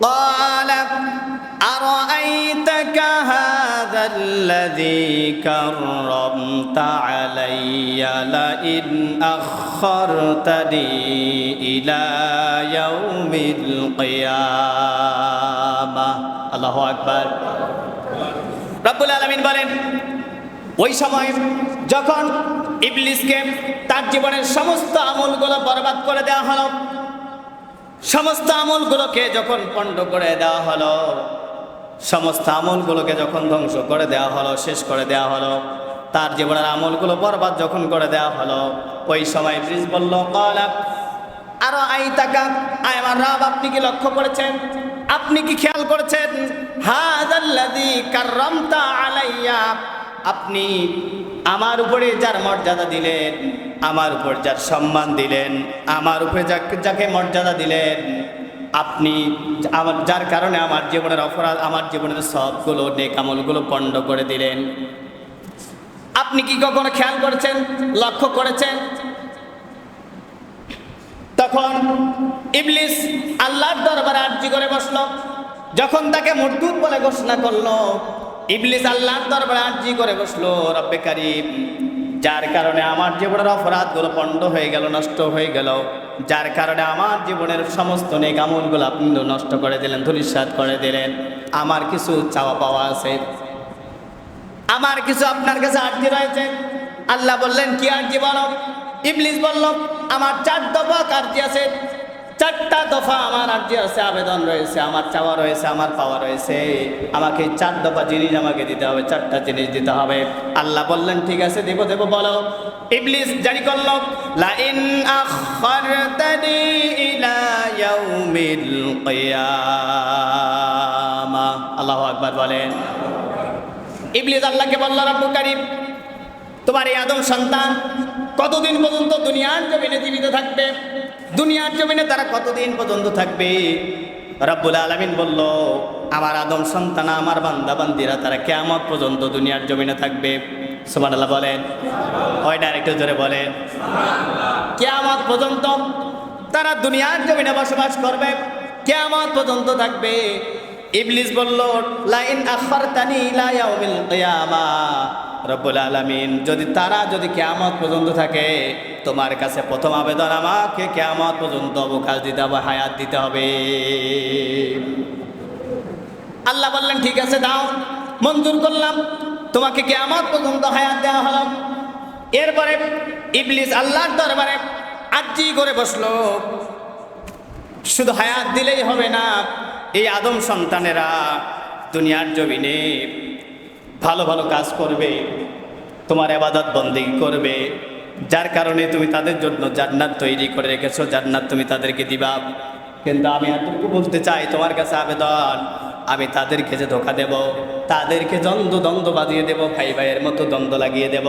قال أرأيتك هذا الذي كرمت علي لئن أخرتني إلى يوم القيامة الله أكبر রব্বুল আলামিন বলেন ওই সময় যখন ইবলিসকে তার জীবনের সমস্ত আমলগুলো বরবাদ করে দেওয়া হলো, সমস্ত আমলগুলোকে যখন পণ্ড করে দেওয়া হলো, সমস্ত আমলগুলোকে যখন ধ্বংস করে দেওয়া হলো, শেষ করে দেওয়া হলো, তার জীবনের আমলগুলো বরবাদ যখন করে দেওয়া হলো, ওই সময় ইবলিস বলল ক্বালা আরাআইতাকা, আয় আমার রব আপনি কি লক্ষ্য করেছেন, আপনি কি খেয়াল করেছেন, হাযাল্লাযী কাররামতা আলাইয়া, আপনি আমার উপরে যার মর্যাদা দিলেন, আমার উপর যার সম্মান দিলেন, আমার উপরে যাকে মর্যাদা দিলেন, আপনি আমার যার কারণে আমার জীবনের অপরাধ, আমার জীবনের সবগুলো নেক আমলগুলো পণ্ড করে দিলেন, আপনি কি কখনো খেয়াল করেছেন, লক্ষ্য করেছেন? তখন ইবলিস আল্লাহর দরবারে আরজি করে বসলো। যখন তাকে মরদুদ বলে ঘোষণা করলো, ইবলিস আল্লাহর দরবারে আরজি করে বসলো, রব্বে কারীম, যার কারণে আমার জীবনের অপরাধগুলো পণ্ড হয়ে গেল, নষ্ট হয়ে গেল, যার কারণে আমার জীবনের সমস্ত নেক আমলগুলো আপনি নষ্ট করে দিলেন, ধূলিসাৎ করে দিলেন, আমার কিছু চাওয়া পাওয়া আছে, আমার কিছু আপনার কাছে আরজি রয়েছে। আল্লাহ বললেন কি আরজি বলো? ইবলিস বলল আমার 4 দফা আরজি আছে, 4টা দফা আমার আরজি আছে, আবেদন রয়েছে, আমার চাওয়া রয়েছে, আমার পাওয়া রয়েছে, আমাকে 4 দফা জিনিস আমাকে দিতে হবে, 4টা জিনিস দিতে হবে। আল্লাহ বললেন ঠিক আছে দেব দেব, বলো। ইবলিস জারি করল লা ইন আখখারতানি ইলা ইয়াউমিল কিয়ামাহ, আল্লাহু আকবার বলেন। ইবলিস আল্লাহকে বলল রব্বুল কারীম, তোমার এই আদম সন্তান কতদিন পর্যন্ত দুনিয়ার জমিনে জীবিত থাকবে, দুনিয়ার জমিনে তারা কতদিন পর্যন্ত থাকবে? রব্বুল আলামিন বলল আমার আদম সন্তান, আমার বান্দা বান্দিরা তারা কিয়ামত পর্যন্ত দুনিয়ার জমিনে থাকবে। সুবহানাল্লাহ বলেন, ওইটা আরেকটু জোরে বলেন। কিয়ামত পর্যন্ত তারা দুনিয়ার জমিনে বসবাস করবে, কিয়ামত পর্যন্ত থাকবে। ইবলিস বলল লা ইন আখখারতানি ইলা ইয়াউমিল কিয়ামাহ, রব্বুল আলামিন যদি কিয়ামত পর্যন্ত থাকে, তোমার কাছে প্রথম আবেদন আমাকে কিয়ামত পর্যন্ত অবকাশ দিতে হবে, হায়াত দিতে হবে। আল্লাহ বললেন ঠিক আছে দাও, মঞ্জুর করলাম, তোমাকে কিয়ামত পর্যন্ত হায়াত দেওয়া হলো। এরপরে ইবলিস আল্লাহর দরবারে আরজি করে বসলো, শুধু হায়াত দিলেই হবে না, এই আদম সন্তানেরা দুনিয়ার জমিনে ভালো ভালো কাজ করবে, তোমার ইবাদত বন্দেগী করবে, যার কারণে তুমি তাদের জন্য জান্নাত তৈরি করে রেখেছো, জান্নাত তুমি তাদেরকে দিবা। কিন্তু আমি এতটুকু বলতে চাই, তোমার কাছে আবেদন, আমি তাদেরকে যে ধোঁকা দেব, তাদেরকে দ্বন্দ্ব বাজিয়ে দেব, ভাই ভাইয়ের মতো দ্বন্দ্ব লাগিয়ে দেব,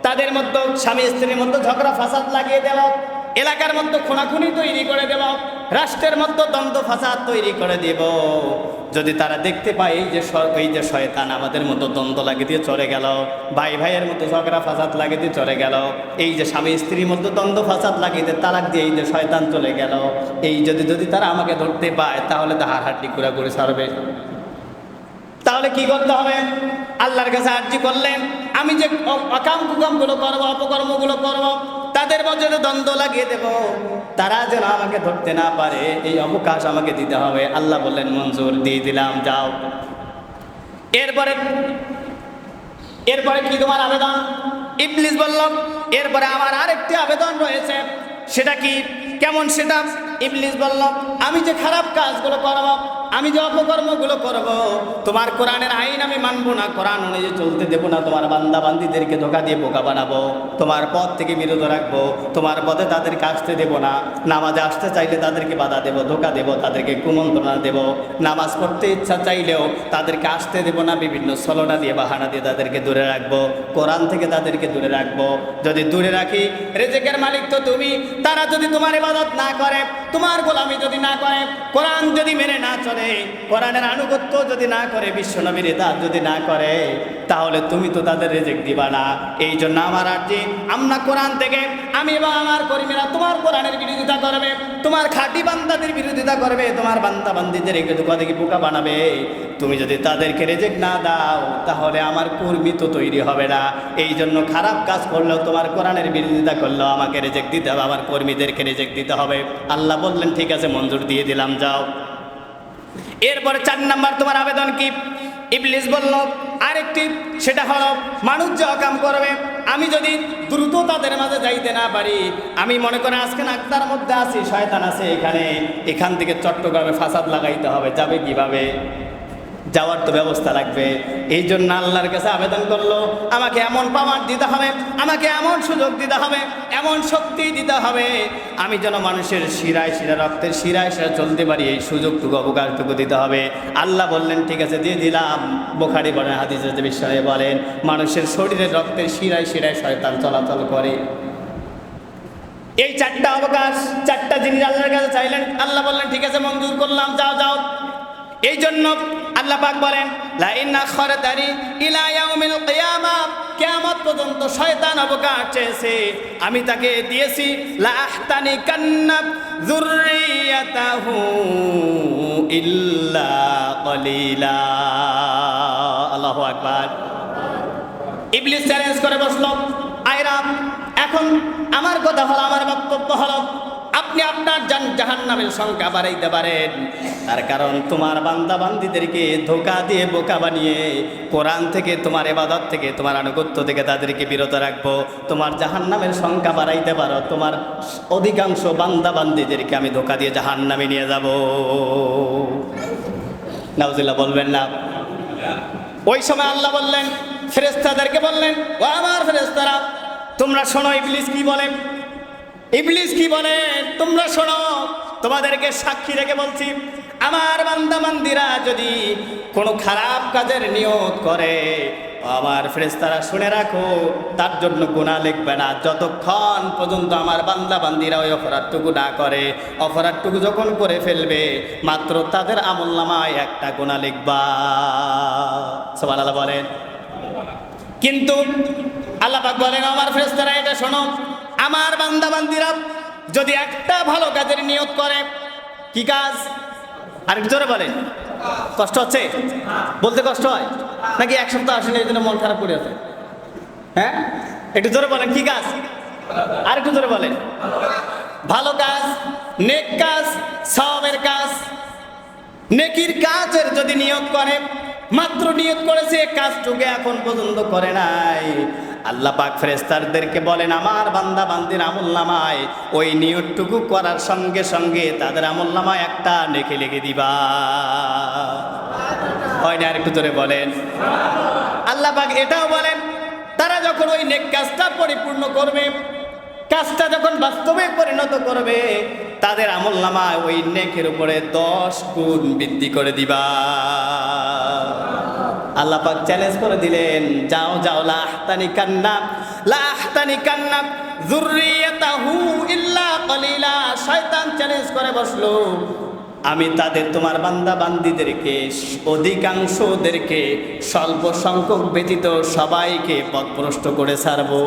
তাদের মধ্যে স্বামী স্ত্রীর মধ্যে ঝগড়া ফাসাদ লাগিয়ে দেব, এলাকার মধ্যে খুনাখুনি তৈরি করে দেব, রাষ্ট্রের মধ্যে দ্বন্দ্ব ফাসাদ তৈরি করে দেব। যদি তারা দেখতে পায় এই যে শয়তান আমাদের মতো দ্বন্দ্ব লাগিয়ে দিয়ে চলে গেল, ভাই ভাইয়ের মতো ঝগড়া ফাসাদ লাগিয়ে দিয়ে চলে গেল, এই যে স্বামী স্ত্রীর মধ্যে দ্বন্দ্ব ফাসাদ লাগিয়ে দিয়ে তালাক দিয়ে এই যে শয়তান চলে গেল, এই যদি তারা আমাকে ধরতে পায়, তাহলে তো হাড়হাড্ডি করে ছাড়বে। তাহলে কি করতে হবে? আল্লাহর কাছে আরজি করলেন, আমি যে অকাম কুকামগুলো করবো, অপকর্মগুলো করবো, তাদের মধ্যে দ্বন্দ্ব লাগিয়ে দেব, তারা যেন আমাকে ধরতে না পারে, এই অবকাশ আমাকে দিতে হবে। আল্লাহ বললেন মঞ্জুর, দিয়ে দিলাম, যাও। এরপরে কি তোমার আবেদন? ইবলিস বলল এরপরে আমার আরেকটি আবেদন রয়েছে। সেটা কি? কেমন সেটা? ইবলিস বলল আমি যে খারাপ কাজগুলো করব, আমি যে অপকর্মগুলো করব, তোমার কোরআনের আইন আমি মানবো না, কোরআন অনুযায়ী চলতে দেবো না, তোমার বান্দা বান্দিদেরকে ধোঁকা দিয়ে বোকা বানাবো, তোমার পথ থেকে বিরত রাখবো, তোমার পথে তাদেরকে আসতে দেবো না, নামাজে আসতে চাইলে তাদেরকে বাধা দেবো, ধোঁকা দেবো, তাদেরকে কুমন্ত্রণা দেবো, নামাজ পড়তে ইচ্ছা চাইলেও তাদেরকে আসতে দেবো না, বিভিন্ন ছলনা দিয়ে বাহানা দিয়ে তাদেরকে দূরে রাখবো, কোরআন থেকে তাদেরকে দূরে রাখবো। যদি দূরে রাখি, রিজিকের মালিক তো তুমি, তারা যদি তোমার ইবাদত না করে, তোমার গোলামি যদি না করে, কোরআন যদি মেনে না চলে, কোরআনের আনুগত্য যদি না করে, বিশ্বনবীর ইতাআত যদি না করে, তাহলে তুমি তো তাদের রিজিক দিবা না। এই জন্য আমার আর্জি, আমরা কোরআন থেকে, আমি এবং আমার কর্মীরা তোমার কোরআনের বিরোধিতা করবে, তোমার খাঁটি বান্দাদের বিরোধিতা করবে, তোমার বান্দা বান্দিদের একটু দেখি বোকা বানাবে। তুমি যদি তাদেরকে রিজিক না দাও, তাহলে আমার কর্মী তো তৈরি হবে না। এই জন্য খারাপ কাজ করলেও, তোমার কোরআনের বিরোধিতা করলেও আমাকে রিজিক দিতে হবে, আমার কর্মীদেরকে রিজিক দিতে হবে। আল্লাহ বললেন ঠিক আছে, মঞ্জুর দিয়ে দিলাম, যাও। এরপরে 4 নাম্বার তোমার আবেদন কি? ইবলিস বলল আরেকটি, সেটা হলো মানুষ যে অকাম করবে, আমি যদি দ্রুত তাদের মাঝে যাইতে না পারি, আমি মনে করি আজকে নাকতার মধ্যে আছি, শয়তান আছে এখান থেকে চট্টগ্রামে ফাসাদ লাগাইতে হবে, যাবে কিভাবে? যাওয়ার তো ব্যবস্থা লাগবে। এই জন্য আল্লাহর কাছে আবেদন করলো, আমাকে এমন পাওয়ার দিতে হবে, আমাকে এমন সুযোগ দিতে হবে, এমন শক্তি দিতে হবে, আমি যেন মানুষের শিরায় শিরা, রক্তের শিরায় শিরা চলতে পারি, এই সুযোগটুকু অবকাশটুকু দিতে হবে। আল্লাহ বললেন ঠিক আছে, দিয়ে দিলাম। বুখারী বলেন, হাদিসে বিশ্বনবী বলেন, মানুষের শরীরের রক্তের শিরায় শিরায় শয়তান চলাচল করে। এই 4টা অবকাশ, 4টা জিনিস আল্লাহর কাছে চাইলেন। আল্লাহ বললেন ঠিক আছে, মঞ্জুর করলাম, যাও যাও। এই জন্য আল্লাহ পাক বলেন, লা ইন আখরাতানি ইলা ইয়াউমিল কিয়ামা, কিয়ামত পর্যন্ত শয়তান অবকাশ চেয়েছে, আমি তাকে দিয়েছি, লা আহতানি কান্না যুররিয়াতাহু ইল্লা কলিলা। আল্লাহু আকবার। ইবলিস চ্যালেঞ্জ করে বসলো, আয়রা, এখন আমার কথা হলো, আমার বক্তব্য হলো, আপনি আপনার জাহান্নামের সংখ্যা বাড়াইতে পারেন, তার কারণ তোমার বান্দা বান্দীদেরকে ধোঁকা দিয়ে বোকা বানিয়ে কোরআন থেকে, তোমার ইবাদত থেকে, তোমার আনুগত্য থেকে তাদেরকে বিরত রাখবো। তোমার জাহান্নামের সংখ্যা বাড়াইতে পারো, তোমার অধিকাংশ বান্দা বান্দীদেরকে আমি ধোঁকা দিয়ে জাহান্নামে নিয়ে যাব। নাউজুবিল্লাহ বলবেন না? ওই সময় আল্লাহ বললেন, ফেরেশতাদেরকে বললেন, ও আমার ফেরেশতারা, তোমরা শোনো ইবলিস কি বলে। ইবলিস কি বলে তোমরা শোনো, তোমাদেরকে সাক্ষী রেখে বলছি, আমার বান্দা বান্দীরা যদি কোনো খারাপ কাজের নিয়ত করে, আমার ফেরেশতারা শুনে রাখো, তার জন্য গুনাহ লিখবে না যতক্ষণ পর্যন্ত আমার বান্দা বান্দীরা ওই অপরাধটুকু না করে। অপরাধটুকু যখন করে ফেলবে, মাত্র তাদের আমলনামায় একটা গুনাহ লিখবা। সুবহানাল্লাহ বলেন। কিন্তু আল্লাহ পাক বলেন, আমার ফেরেশতারা এটা শোনো, আমার বান্দা বান্দীরা যদি একটা ভালো কাজের নিয়ত করে, কি কাজ? আরেক জোরে বলেন। কষ্ট হচ্ছে? বলতে কষ্ট হয় নাকি? 1 সপ্তাহ আসেনি এই জন্য মন খারাপ করে আছে? হ্যাঁ, একটু জোরে বলেন, কি কাজ? আর একটু জোরে বলেন। ভালো কাজ, নেক কাজ, সওয়াবের কাজ, নেকির কাজের যদি নিয়ত করে, মাত্র নিয়ত করেছে, কাজটুকু এখন পর্যন্ত করে নাই, আল্লাহ পাক ফেরেশতাদেরকে বলেন, আমার বান্দা বান্দির আমলনামায় ওই নিয়তটুকু করার সঙ্গে সঙ্গে তাদের আমলনামায় একটা নেকি লিখে দিবা। হয় না? আরেকটু জোরে বলেন। আল্লাহ পাক এটাও বলেন, তারা যখন ওই নেক কাজটা পরিপূর্ণ করবে, কাজটা যখন বাস্তবে পরিণত করবে, তাদের আমলনামায় ওই নেকের উপরে 10 গুণ বৃদ্ধি করে দিবা। আল্লাহ পাক চ্যালেঞ্জ করে দিলেন, যাও যাও, লা আহতানি কান্না যুররিয়াতাহু ইল্লা কলিলা। শয়তান চ্যালেঞ্জ করে বসলো, আমি তাদের, তোমার বান্দা বান্দীদেরকে, অধিকাংশদেরকে, স্বল্প সংখ্যক ব্যতীত সবাইকে পথভ্রষ্ট করে ছাড়বো।